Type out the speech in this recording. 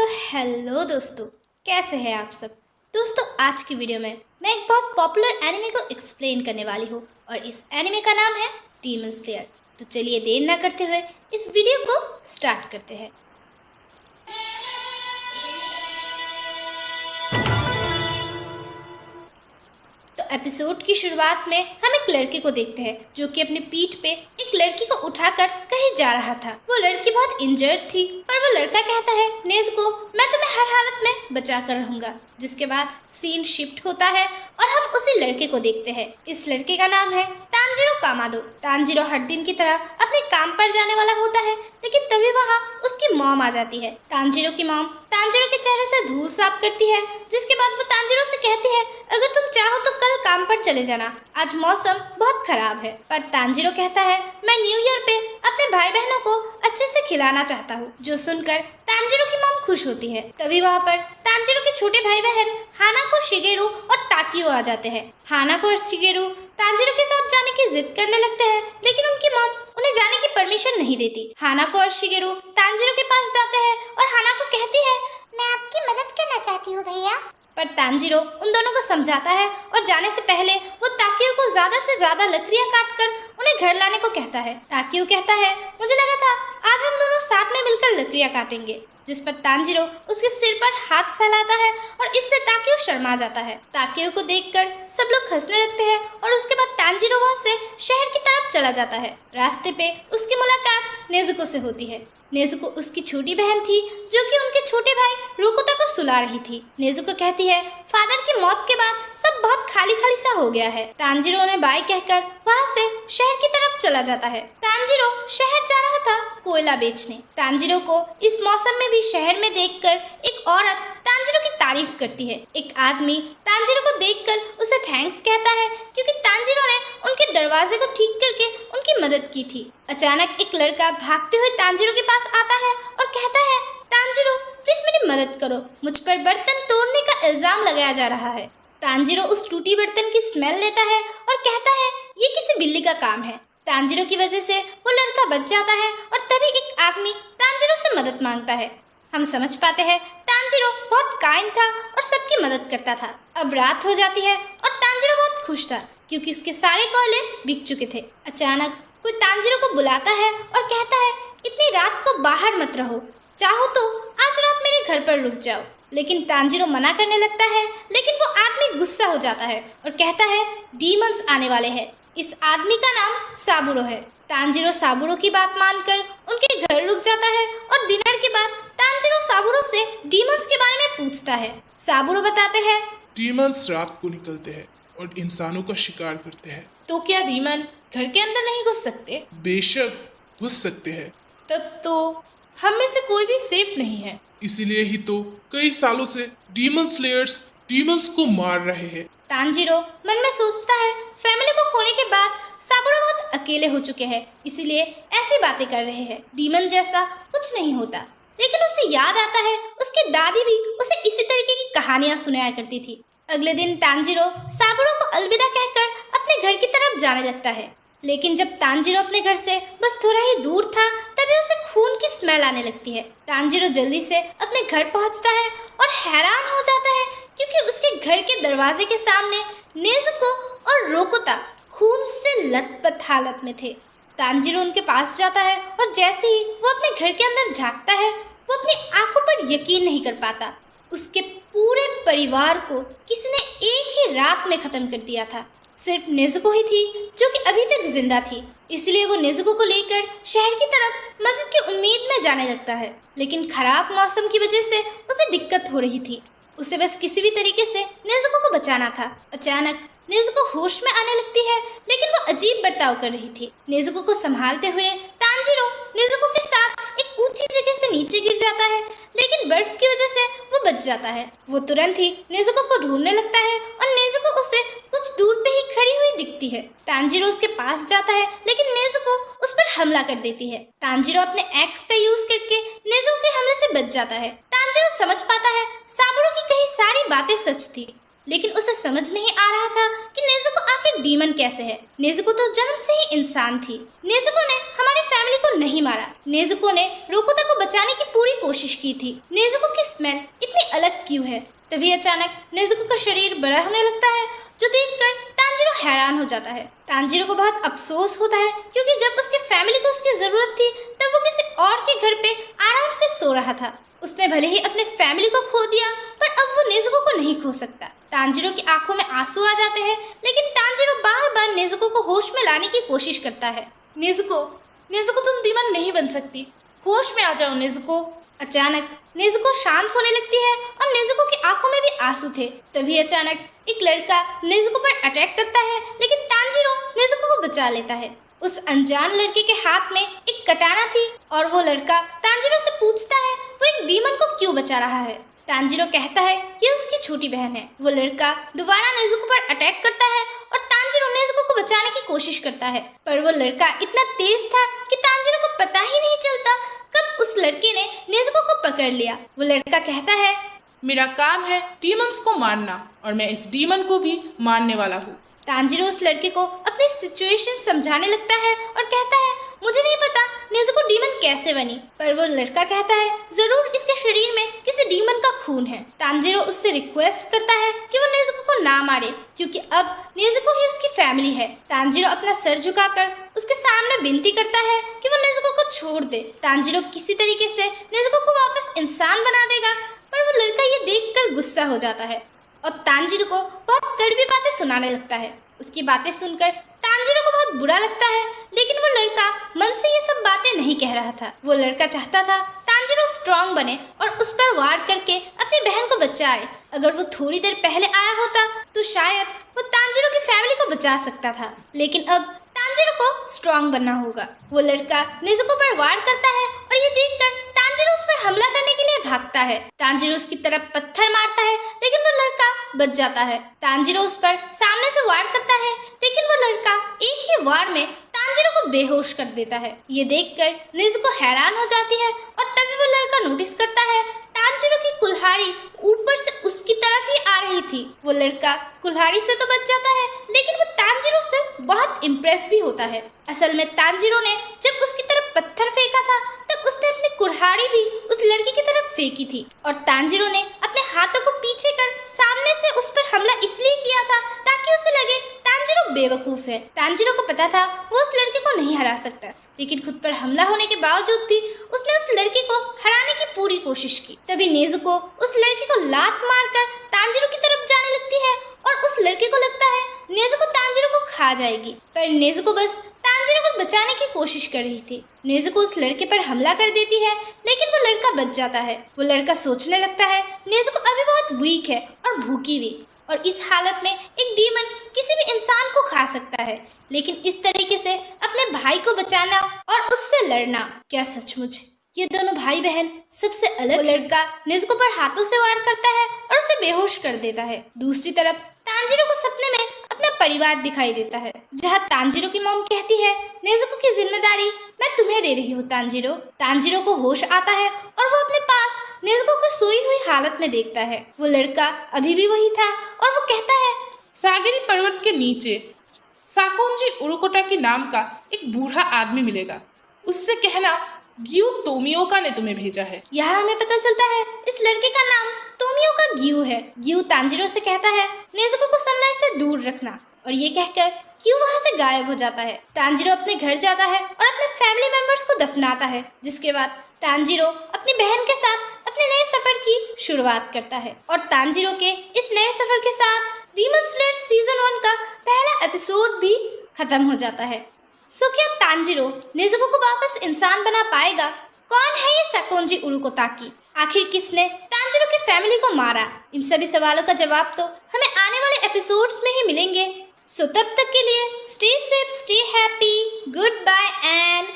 Hello दोस्तों, कैसे हैं आप सब। दोस्तों, आज की वीडियो में मैं एक बहुत पॉपुलर एनिमे को एक्सप्लेन करने वाली हूँ और इस एनिमे का नाम है डीमन स्लेयर। तो चलिए देर ना करते हुए इस वीडियो को स्टार्ट करते हैं। तो एपिसोड की शुरुआत में हम एक लड़के को देखते हैं जो कि अपनी पीठ पे एक लड़की को उठाकर कहीं जा रहा था। वो लड़की बहुत इंजर्ड थी पर वो लड़का कहता है नेज़ुको, मैं तुम्हें हर हालत में बचा कर रहूंगा। जिसके बाद सीन शिफ्ट होता है और हम उसी लड़के को देखते हैं। इस लड़के का नाम है तांजीरो कामादो। तांजीरो हर दिन की तरह अपने काम पर जाने वाला होता है, लेकिन तभी वहाँ उसकी मॉम आ जाती है। तांजीरो की मॉम तांजीरो के चेहरे से धूल साफ करती है, जिसके बाद वो तांजीरो से कहती है अगर तुम चाहो तो कल काम पर चले जाना, आज मौसम बहुत खराब है। पर तांजीरो कहता है मैं न्यू ईयर पे अपने भाई बहनों को अच्छे से खिलाना चाहता हूँ। जो सुनकर तांजीरो की मॉम खुश होती है। तभी वहाँ पर तांजीरो के छोटे भाई बहन हानाको, शिगेरू और ताकियो आ जाते हैं। हानाको और शिगेरू तांजीरो के साथ जाने की जिद करने लगते हैं, लेकिन उनकी मॉम उन्हें जाने की परमिशन नहीं देती। हानाको और शिगेरू तांजीरो के पास जाते हैं और हानाको कहती है मैं आपकी मदद करना चाहती हूँ भैया। पर तांजीरो उन दोनों को समझाता है और जाने से पहले वो ताकियो को ज्यादा से ज्यादा लकड़ियां काटकर उन्हें घर लाने को कहता है। ताकियो कहता है मुझे लगा था आज हम दोनों साथ में मिलकर लकड़ियां काटेंगे। जिस पर तांजीरो उसके सिर पर हाथ सहलाता है और इससे ताकियो शर्मा जाता है। ताकियो को देखकर सब लोग हंसने लगते हैं और उसके बाद तांजीरो वहाँ से शहर की तरफ चला जाता है। रास्ते पे उसकी मुलाकात नेज़ुको से होती है। नेज़ुको उसकी छोटी बहन थी जो कि उनके छोटे भाई रोकुता को सुला रही थी। नेज़ुको कहती है फादर की मौत के बाद सब बहुत खाली खाली सा हो गया है। तांजीरो उन्हें बाय कहकर वहाँ से शहर की तरफ चला जाता है। तांजीरो शहर जा रहा था कोयला बेचने। तांजीरो को इस मौसम में भी शहर में देखकर एक औरत तांजीरो की तारीफ करती है। एक आदमी तांजीरो को देखकर उसे थैंक्स कहता है क्योंकि तांजीरो ने उनके दरवाजे को ठीक करके उनकी मदद की थी। अचानक एक लड़का भागते हुए तांजीरो के पास आता है और कहता है तांजीरो प्लीज मेरी मदद करो, मुझ पर बर्तन तोड़ने का इल्जाम लगाया जा रहा है। तांजीरो उस टूटी बर्तन की स्मेल लेता है और कहता है ये किसी बिल्ली का काम है। तांजीरो की वजह से वो लड़का बच जाता है और तभी एक आदमी तांजीरो से मदद मांगता है। हम समझ पाते हैं तांजीरो बहुत काइंड था और सबकी मदद करता था। अब रात हो जाती है और तांजीरो बहुत खुश था क्योंकि उसके सारे कोयले बिक चुके थे। अचानक कोई तांजीरो को बुलाता है और कहता है इतनी रात को बाहर मत रहो, चाहो तो आज रात मेरे घर पर रुक जाओ। लेकिन तांजीरो मना करने लगता है, लेकिन वो आदमी गुस्सा हो जाता है और कहता है डीमंस आने वाले हैं। इस आदमी का नाम साबुरो है। तांजीरो साबुरो की बात मानकर उनके घर रुक जाता है और डिनर के बाद तांजीरो साबुरो से डीमंस के बारे में पूछता है। साबुरो बताते हैं डीमंस रात को निकलते हैं और इंसानों का शिकार करते हैं। तो क्या डीमन घर के अंदर नहीं घुस सकते? बेशक घुस सकते हैं। तब तो हम में से कोई भी सेफ नहीं है। इसीलिए ही तो कई सालों से डीमन स्लेयर्स डीमंस को मार रहे हैं। तांजीरो मन में सोचता है फैमिली को खोने के बाद साबुरो बहुत अकेले हो चुके हैं, इसीलिए ऐसी बातें कर रहे हैं। डीमन जैसा कुछ नहीं होता। लेकिन उसे याद आता है उसकी दादी भी उसे इसी तरीके की कहानियां सुनाया करती थी। अगले दिन तांजीरो साबुरो को अलविदा कहकर अपने घर की तरफ जाने लगता है। लेकिन जब तांजीरो अपने घर से बस थोड़ा ही दूर था तभी उसे खून की स्मेल आने लगती है। तांजीरो जल्दी से अपने घर पहुंचता है और हैरान हो जाता है क्योंकि उसके घर के दरवाजे के सामने नेज़ुको और रोकुता खून से लथपथ हालत में थे। तांजीरो उनके पास जाता है और जैसे ही वो अपने घर के अंदर झांकता है वो अपनी आंखों पर यकीन नहीं कर पाता। उसके पूरे परिवार को किसी ने एक ही रात में खत्म कर दिया था। सिर्फ नेज़ुको ही थी जो कि अभी तक जिंदा थी। इसलिए वो नेज़ुको को लेकर शहर की तरफ मदद की उम्मीद में जाने लगता है। लेकिन खराब मौसम की वजह से उसे दिक्कत हो रही थी। उसे बस किसी भी तरीके से नेज़ुको को बचाना था। अचानक नेज़ुको होश में आने लगती है, लेकिन वो अजीब बर्ताव कर रही थी। नेज़ुको को संभालते हुए तांजीरो नेज़ुको के साथ एक ऊंची जगह से नीचे गिर जाता है, लेकिन बर्फ की वजह से वो बच जाता है। वो तुरंत ही नेज़ुको को ढूंढने लगता है और नेज़ुको उसे कुछ दूर पे ही खड़ी हुई दिखती है। तांजीरो उसके पास जाता है, लेकिन नेज़ुको उस पर हमला कर देती है। तांजीरो अपने एक्स का यूज करके नेज़ुको के हमले से बच जाता है। तांजीरो समझ पाता है साबुरो की कही सारी बातें सच थी। लेकिन उसे समझ नहीं आ रहा था कि नेज़ुको आखिर डीमन कैसे है। नेज़ुको तो जन्म से ही इंसान थी। नेज़ुको ने हमारी फैमिली को नहीं मारा। नेज़ुको ने रोकोता को बचाने की पूरी कोशिश की थी। नेज़ुको की स्मेल इतनी अलग क्यों है? तभी अचानक नेज़ुको का शरीर बड़ा होने लगता है, जो देखकर तांजीरो हैरान हो जाता है। तांजीरो को बहुत अफसोस होता है क्योंकि जब उसके फैमिली को उसकी जरूरत थी तब वो किसी और के घर पे आराम से सो रहा था। उसने भले ही अपने फैमिली को खो दिया, पर अब वो नेज़ुको को नहीं खो सकता। तांजीरो की आंखों में आंसू आ जाते हैं, लेकिन तांजीरो बार-बार नेज़ुको को होश में लाने की कोशिश करता है। नेज़ुको तुम डीमन नहीं बन सकती, होश में आ जाओ नेज़ुको। अचानक नेज़ुको शांत होने लगती है और नेज़ुको की आंखों में भी आंसू थे। तभी अचानक एक लड़का नेज़ुको पर अटैक करता है, लेकिन तांजीरो नेज़ुको को बचा लेता है। उस अनजान लड़के के हाथ में एक कटाना थी और वो लड़का तांजीरो से पूछता है वो एक डीमन को क्यों बचा रहा है। तांजीरो कहता है कि उसकी छोटी बहन है। वो लड़का दोबारा नेज़ुको पर अटैक करता है और तांजीरो नेज़ुको को बचाने की कोशिश करता है, पर वो लड़का इतना तेज था कि तांजीरो को पता ही नहीं चलता कब उस लड़के ने नेज़ुको को पकड़ लिया। वो लड़का कहता है, मेरा काम है डीमंस को मारना और मैं इस डीमन को भी मारने वाला हूँ। तांजीरो उस लड़के को अपनी सिचुएशन समझाने लगता है और कहता है मुझे नहीं पता नेज़ुको डीमन कैसे बनी, पर वो लड़का कहता है जरूर इसके शरीर में किसी डीमन का खून है। तांजीरो उससे रिक्वेस्ट करता है कि वो नेज़ुको को ना मारे क्योंकि अब नेज़ुको ही उसकी फैमिली है। तांजीरो अपना सर झुकाकर उसके सामने विनती करता है कि वो नेज़ुको को छोड़ दे। तांजीरो किसी तरीके से नेज़ुको को वापस इंसान बना देगा, पर वो लड़का ये देखकर गुस्सा हो जाता है और तांजीरो को बहुत कड़वी बातें सुनाने लगता है। उसकी बातें सुनकर तांजीरो को बहुत बुरा लगता है, लेकिन वो लड़का मन से ये सब बातें नहीं कह रहा था। वो लड़का चाहता था तांजीरो स्ट्रांग बने और उस पर वार करके अपनी बहन को बचाए। अगर वो थोड़ी देर पहले आया होता तो शायद वो तांजीरो की फैमिली को बचा सकता था, लेकिन अब तांजीरो को स्ट्रांग बनना होगा। वो लड़का नेज़ुको पर वार करता है और ये देखकर तांजीरो उस पर हमला करने के लिए भागता है। तांजीरो उसकी तरफ पत्थर मारता है, लेकिन वो लड़का बच जाता है। तांजीरो उस पर सामने से वार करता है, लेकिन वो लड़का एक ही वार में तांजीरो को बेहोश कर देता है। ये देखकर नेज़ुको हैरान हो जाती है और तभी वो लड़का नोटिस करता है तांजीरो की कुल्हाड़ी ऊपर से उसकी तरफ ही आ रही थी। वो लड़का कुल्हाड़ी से तो बच जाता है, लेकिन वो तांजीरो से बहुत इम्प्रेस भी होता है। असल में तांजीरो ने जब उसकी तरफ पत्थर फेंका था तब उसने अपनी कुल्हाड़ी भी उस लड़की की तरफ फेंकी थी और तांजीरो ने अपने हाथों को पीछे कर सामने से उस पर हमला इसलिए किया था ताकि उसे लगे तांजीरो बेवकूफ है। तांजीरो को पता था वो उस लड़के को नहीं हरा सकता, लेकिन खुद पर हमला होने के बावजूद भी उसने उस लड़के को हराने की पूरी कोशिश की। तभी नेज़ुको उस लड़के को लात मारकर तांजीरो की तरफ जाने लगती है और उस लड़के को लगता है नेज़ुको तांजीरो को खा जाएगी, पर नेज़ुको बस तांजीरो को बचाने की कोशिश कर रही थी। नेज़ुको उस लड़के पर हमला कर देती है, लेकिन वो लड़का बच जाता है। वो लड़का सोचने लगता है नेज़ुको अभी बहुत वीक है और भूखी भी, और इस हालत में एक डीमन किसी भी इंसान को खा सकता है, लेकिन इस तरीके से अपने भाई को बचाना और उससे लड़ना, क्या सचमुच ये दोनों भाई बहन सबसे अलग। वो लड़का नेज़ुको पर हाथों से वार करता है और उसे बेहोश कर देता है। दूसरी तरफ तांजीरो को सपने में अपना परिवार दिखाई देता है, जहाँ तांजीरो की मॉम कहती है नेज़ुको की जिम्मेदारी मैं तुम्हें दे रही हूँ तांजीरो। तांजीरो को होश आता है और वो अपने पास नेज़ुको को सोई हुई हालत में देखता है। वो लड़का अभी भी वही था और वो कहता है सागिरी पर्वत के नीचे साकोंजी उरुकोटा के नाम का एक बूढ़ा आदमी मिलेगा, उससे कहना ग्यू तोमियोका ने तुम्हें भेजा है। यहाँ हमें पता चलता है इस लड़के का नाम तोमियोका ग्यू है। ग्यू तांजीरो से कहता है नेज़ुको को सनलाइट से दूर रखना, और ये कहकर ग्यू वहाँ से गायब हो जाता है। तांजीरो अपने घर जाता है और अपने फैमिली मेंबर्स को दफनाता है, जिसके बाद तांजीरो अपनी बहन के साथ अपने नए सफर की शुरुआत करता है। और तांजीरो के इस नए सफर के साथ डीमन स्लेयर सीजन 1 का पहला एपिसोड भी खत्म हो जाता है। सो क्या तांजीरो नेज़ुको को वापस इंसान बना पाएगा? कौन है ये साकोंजी उरुकोताकी? आखिर किसने तांजीरो की फैमिली को मारा? इन सभी सवालों का जवाब तो हमें आने वाले एपिसोड्स में ही मिलेंगे। सो तब तक के लिए stay safe, stay happy, goodbye and